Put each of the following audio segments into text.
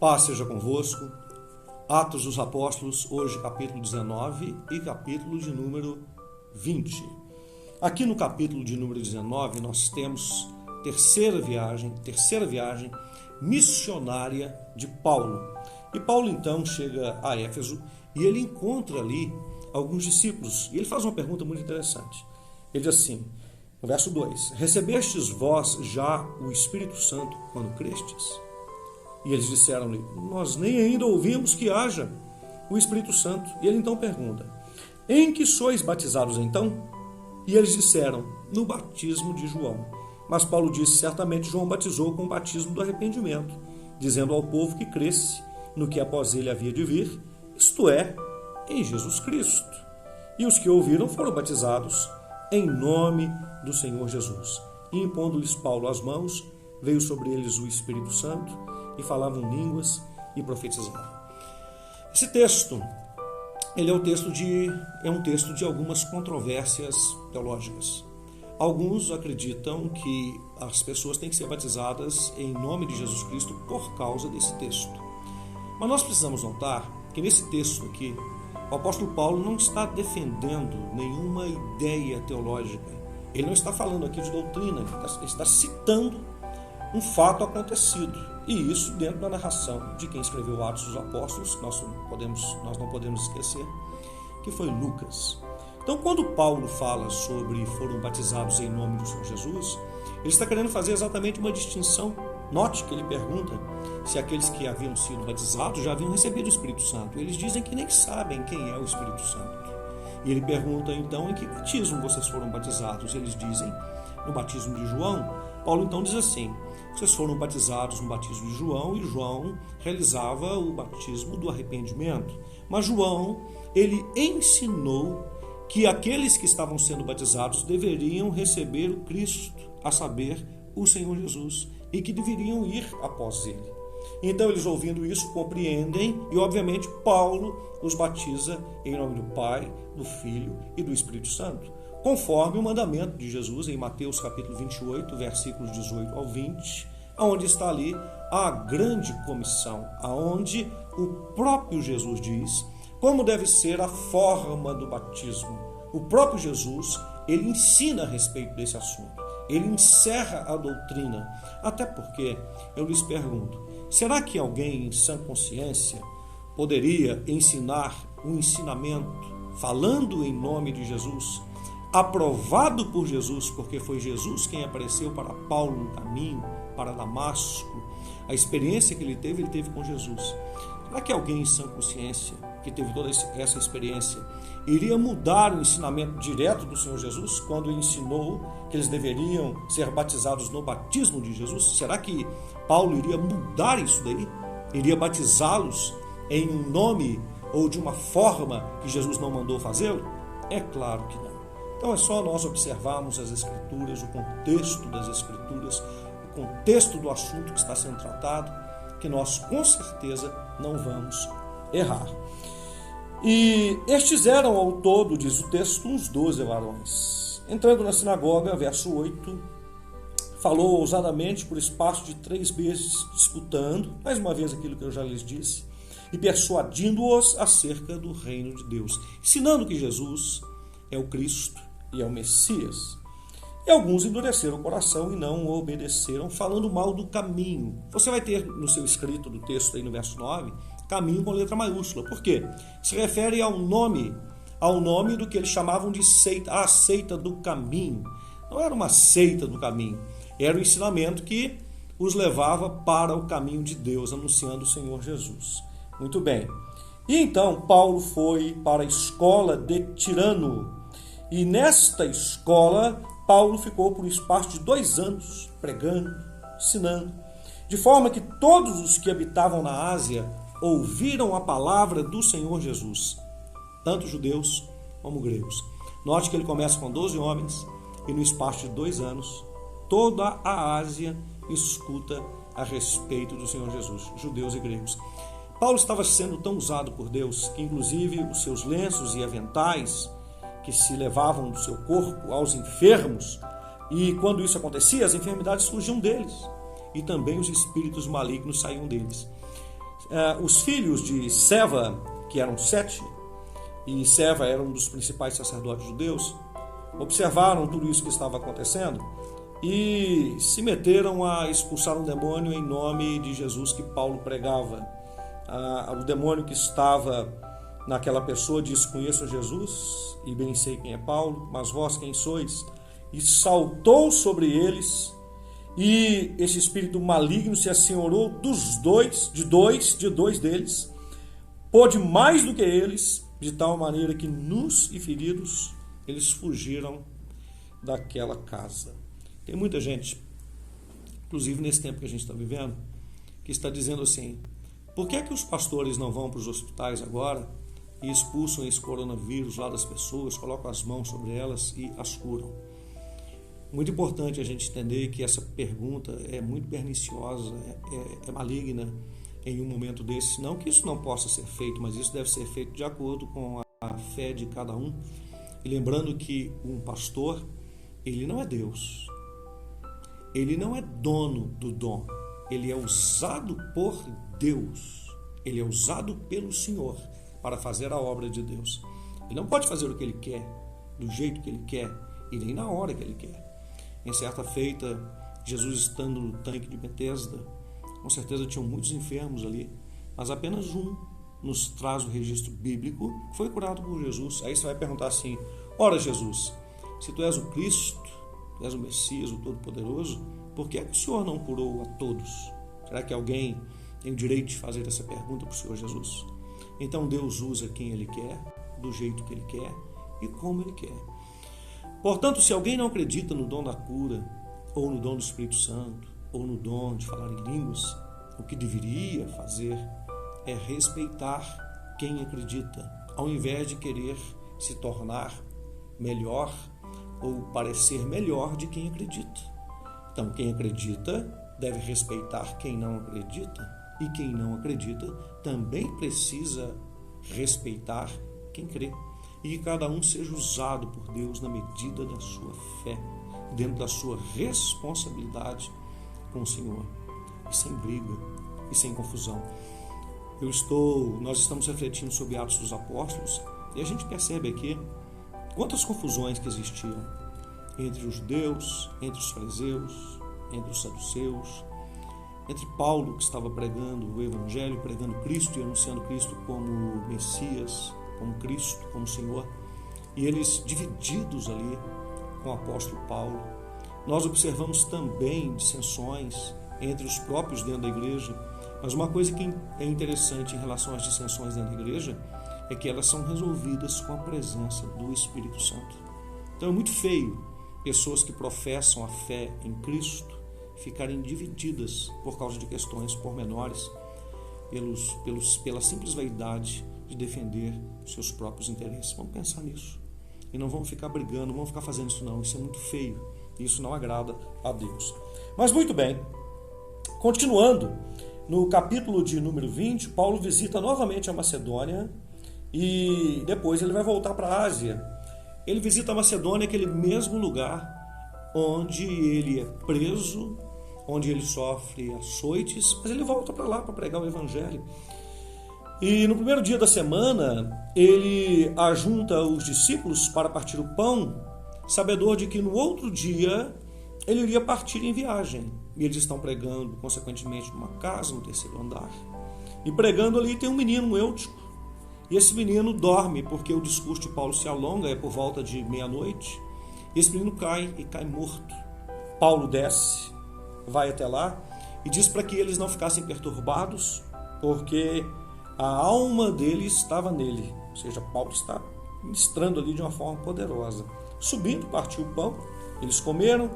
Paz seja convosco. Atos dos Apóstolos, hoje capítulo 19 e capítulo de número 20. Aqui no capítulo de número 19 nós temos terceira viagem missionária de Paulo. E Paulo então chega a Éfeso e ele encontra ali alguns discípulos. E ele faz uma pergunta muito interessante. Ele diz assim, no verso 2: recebestes vós já o Espírito Santo quando crestes? E eles disseram-lhe: nós nem ainda ouvimos que haja o Espírito Santo. E ele então pergunta: em que sois batizados então? E eles disseram: no batismo de João. Mas Paulo disse: certamente João batizou com o batismo do arrependimento, dizendo ao povo que cresce no que após ele havia de vir, isto é, em Jesus Cristo. E os que ouviram foram batizados em nome do Senhor Jesus. E impondo-lhes Paulo as mãos, veio sobre eles o Espírito Santo, e falavam línguas e profetizavam. Esse texto, ele é um texto de algumas controvérsias teológicas. Alguns acreditam que as pessoas têm que ser batizadas em nome de Jesus Cristo por causa desse texto. Mas nós precisamos notar que nesse texto aqui, o apóstolo Paulo não está defendendo nenhuma ideia teológica. Ele não está falando aqui de doutrina, ele está citando um fato acontecido. E isso dentro da narração de quem escreveu Atos dos Apóstolos, nós não podemos esquecer, que foi Lucas. Então, quando Paulo fala sobre foram batizados em nome do Senhor Jesus, ele está querendo fazer exatamente uma distinção. Note que ele pergunta se aqueles que haviam sido batizados já haviam recebido o Espírito Santo. Eles dizem que nem sabem quem é o Espírito Santo. E ele pergunta então em que batismo vocês foram batizados. Eles dizem no batismo de João. Paulo então diz assim: vocês foram batizados no batismo de João, e João realizava o batismo do arrependimento. Mas João, ele ensinou que aqueles que estavam sendo batizados deveriam receber o Cristo, a saber, o Senhor Jesus, e que deveriam ir após ele. Então eles, ouvindo isso, compreendem, e obviamente Paulo os batiza em nome do Pai, do Filho e do Espírito Santo, conforme o mandamento de Jesus em Mateus capítulo 28, versículos 18 ao 20, onde está ali a grande comissão, aonde o próprio Jesus diz como deve ser a forma do batismo. O próprio Jesus, ele ensina a respeito desse assunto, ele encerra a doutrina, até porque, eu lhes pergunto, será que alguém em sã consciência poderia ensinar um ensinamento falando em nome de Jesus, aprovado por Jesus, porque foi Jesus quem apareceu para Paulo no caminho, para Damasco, a experiência que ele teve com Jesus? Será que alguém em sã consciência, que teve toda essa experiência, iria mudar o ensinamento direto do Senhor Jesus, quando ensinou que eles deveriam ser batizados no batismo de Jesus? Será que Paulo iria mudar isso daí? Iria batizá-los em um nome ou de uma forma que Jesus não mandou fazê-lo? É claro que não. Então é só nós observarmos as Escrituras, o contexto das Escrituras, o contexto do assunto que está sendo tratado, que nós com certeza não vamos errar. E estes eram ao todo, diz o texto, uns 12 varões. Entrando na sinagoga, verso 8, falou ousadamente por espaço de 3 meses, disputando, mais uma vez aquilo que eu já lhes disse, e persuadindo-os acerca do reino de Deus, ensinando que Jesus é o Cristo e é o Messias. E alguns endureceram o coração e não o obedeceram, falando mal do caminho. Você vai ter no seu escrito do texto aí no verso 9, caminho com letra maiúscula. Por quê? Se refere ao nome do que eles chamavam de seita, a seita do caminho. Não era uma seita do caminho, era o ensinamento que os levava para o caminho de Deus, anunciando o Senhor Jesus. Muito bem. E então Paulo foi para a escola de Tirano. E nesta escola, Paulo ficou por espaço de 2 anos, pregando, ensinando, de forma que todos os que habitavam na Ásia ouviram a palavra do Senhor Jesus, tanto judeus como gregos. Note que ele começa com 12 homens, e no espaço de 2 anos, toda a Ásia escuta a respeito do Senhor Jesus, judeus e gregos. Paulo estava sendo tão usado por Deus que, inclusive, os seus lenços e aventais que se levavam do seu corpo aos enfermos, e quando isso acontecia, as enfermidades fugiam deles, e também os espíritos malignos saíam deles. Os filhos de Seva, que eram 7, e Seva era um dos principais sacerdotes judeus, observaram tudo isso que estava acontecendo e se meteram a expulsar um demônio em nome de Jesus que Paulo pregava. O demônio que estava naquela pessoa disse: conheço Jesus e bem sei quem é Paulo, mas vós quem sois? E saltou sobre eles, e esse espírito maligno se assenhorou de dois deles, pôde mais do que eles, de tal maneira que nus e feridos eles fugiram daquela casa. Tem muita gente, inclusive nesse tempo que a gente está vivendo, que está dizendo assim: por que é que os pastores não vão para os hospitais agora e expulsam esse coronavírus lá das pessoas, colocam as mãos sobre elas e as curam? Muito importante a gente entender que essa pergunta é muito perniciosa, é maligna em um momento desse. Não que isso não possa ser feito, mas isso deve ser feito de acordo com a fé de cada um. E lembrando que um pastor, ele não é Deus. Ele não é dono do dom. Ele é usado por Deus. Ele é usado pelo Senhor para fazer a obra de Deus. Ele não pode fazer o que ele quer, do jeito que ele quer e nem na hora que ele quer. Em certa feita, Jesus estando no tanque de Betesda, com certeza tinham muitos enfermos ali, mas apenas um nos traz o registro bíblico, foi curado por Jesus. Aí você vai perguntar assim: ora Jesus, se tu és o Cristo, tu és o Messias, o Todo-Poderoso, por que é que o Senhor não curou a todos? Será que alguém tem o direito de fazer essa pergunta para o Senhor Jesus? Então Deus usa quem Ele quer, do jeito que Ele quer e como Ele quer. Portanto, se alguém não acredita no dom da cura, ou no dom do Espírito Santo, ou no dom de falar em línguas, o que deveria fazer é respeitar quem acredita, ao invés de querer se tornar melhor ou parecer melhor de quem acredita. Então, quem acredita deve respeitar quem não acredita, e quem não acredita também precisa respeitar quem crê. E que cada um seja usado por Deus na medida da sua fé, dentro da sua responsabilidade com o Senhor, e sem briga e sem confusão. Nós estamos refletindo sobre Atos dos Apóstolos e a gente percebe aqui quantas confusões que existiam entre os judeus, entre os fariseus, entre os saduceus, entre Paulo, que estava pregando o Evangelho, pregando Cristo e anunciando Cristo como Messias, como Cristo, como Senhor, e eles divididos ali com o apóstolo Paulo. Nós observamos também dissensões entre os próprios dentro da igreja, mas uma coisa que é interessante em relação às dissensões dentro da igreja é que elas são resolvidas com a presença do Espírito Santo. Então é muito feio pessoas que professam a fé em Cristo ficarem divididas por causa de questões pormenores, pela simples vaidade de defender os seus próprios interesses. Vamos pensar nisso. E não vamos ficar brigando, não vamos ficar fazendo isso não. Isso é muito feio. Isso não agrada a Deus. Mas muito bem. Continuando, no capítulo de número 20, Paulo visita novamente a Macedônia e depois ele vai voltar para a Ásia. Ele visita a Macedônia, aquele mesmo lugar onde ele é preso, onde ele sofre açoites, mas ele volta para lá para pregar o Evangelho. E no primeiro dia da semana, ele ajunta os discípulos para partir o pão, sabedor de que no outro dia ele iria partir em viagem. E eles estão pregando, consequentemente, numa casa, no terceiro andar. E pregando ali tem um menino, um Eutico. E esse menino dorme, porque o discurso de Paulo se alonga, é por volta de meia-noite. E esse menino cai morto. Paulo desce, vai até lá e diz para que eles não ficassem perturbados, porque a alma dele estava nele. Ou seja, Paulo está ministrando ali de uma forma poderosa. Subindo, partiu o pão, eles comeram,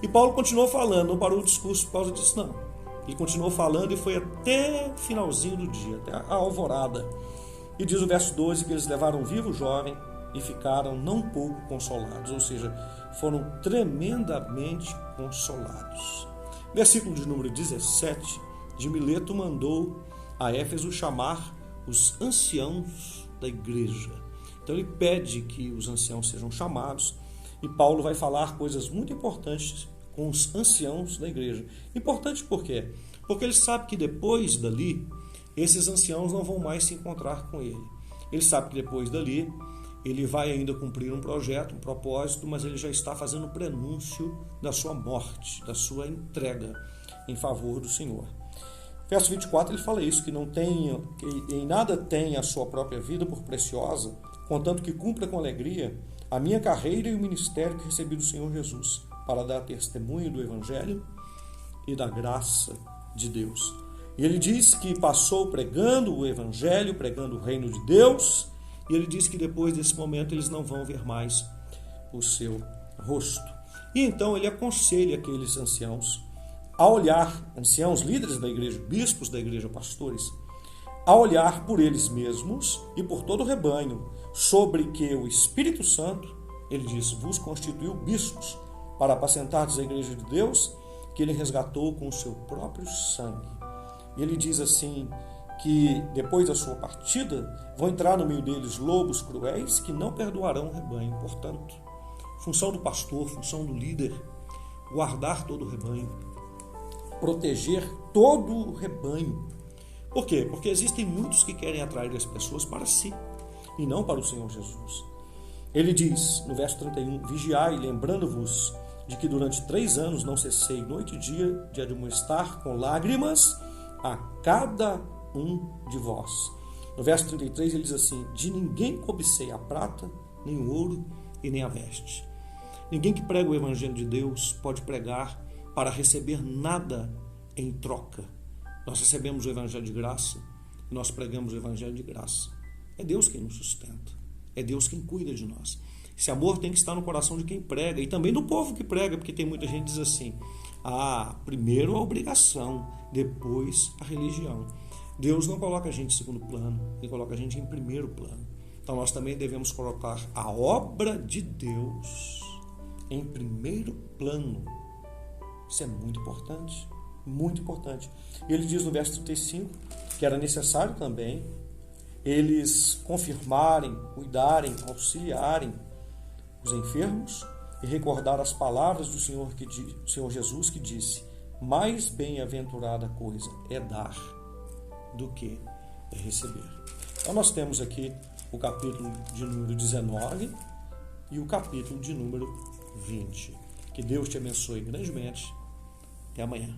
e Paulo continuou falando, não parou o discurso por causa disso não. Ele continuou falando e foi até o finalzinho do dia, até a alvorada. E diz o verso 12 que eles levaram vivo o jovem e ficaram não pouco consolados, ou seja, foram tremendamente consolados. Versículo de número 17, de Mileto mandou a Éfeso chamar os anciãos da igreja. Então ele pede que os anciãos sejam chamados e Paulo vai falar coisas muito importantes com os anciãos da igreja. Importante por quê? Porque ele sabe que depois dali esses anciãos não vão mais se encontrar com ele. Ele sabe que depois dali, ele vai ainda cumprir um projeto, um propósito, mas ele já está fazendo o prenúncio da sua morte, da sua entrega em favor do Senhor. Verso 24, ele fala isso, que em nada tem a sua própria vida por preciosa, contanto que cumpra com alegria a minha carreira e o ministério que recebi do Senhor Jesus, para dar testemunho do Evangelho e da graça de Deus. E ele diz que passou pregando o Evangelho, pregando o reino de Deus, e ele diz que depois desse momento eles não vão ver mais o seu rosto. E então ele aconselha aqueles anciãos a olhar, anciãos, líderes da igreja, bispos da igreja, pastores, a olhar por eles mesmos e por todo o rebanho, sobre que o Espírito Santo, ele diz, vos constituiu bispos para apacentardes a igreja de Deus, que ele resgatou com o seu próprio sangue. E ele diz assim, que depois da sua partida vão entrar no meio deles lobos cruéis que não perdoarão o rebanho. Portanto, função do pastor, função do líder, guardar todo o rebanho, proteger todo o rebanho. Por quê? Porque existem muitos que querem atrair as pessoas para si e não para o Senhor Jesus. Ele diz no verso 31, vigiai, lembrando-vos de que durante 3 anos não cessei noite e dia de admoestar com lágrimas a cada um de vós. No verso 33 ele diz assim, de ninguém cobicei a prata, nem o ouro e nem a veste. Ninguém que prega o Evangelho de Deus pode pregar para receber nada em troca. Nós recebemos o Evangelho de graça, nós pregamos o Evangelho de graça. É Deus quem nos sustenta, é Deus quem cuida de nós. Esse amor tem que estar no coração de quem prega e também do povo que prega, porque tem muita gente que diz assim, primeiro a obrigação, depois a religião. Deus não coloca a gente em segundo plano, Ele coloca a gente em primeiro plano. Então nós também devemos colocar a obra de Deus em primeiro plano. Isso é muito importante, muito importante. E ele diz no verso 35 que era necessário também eles confirmarem, cuidarem, auxiliarem os enfermos e recordar as palavras do Senhor Jesus que disse, mais bem-aventurada coisa é dar do que receber. Então nós temos aqui o capítulo de número 19 e o capítulo de número 20. Que Deus te abençoe grandemente. Até amanhã.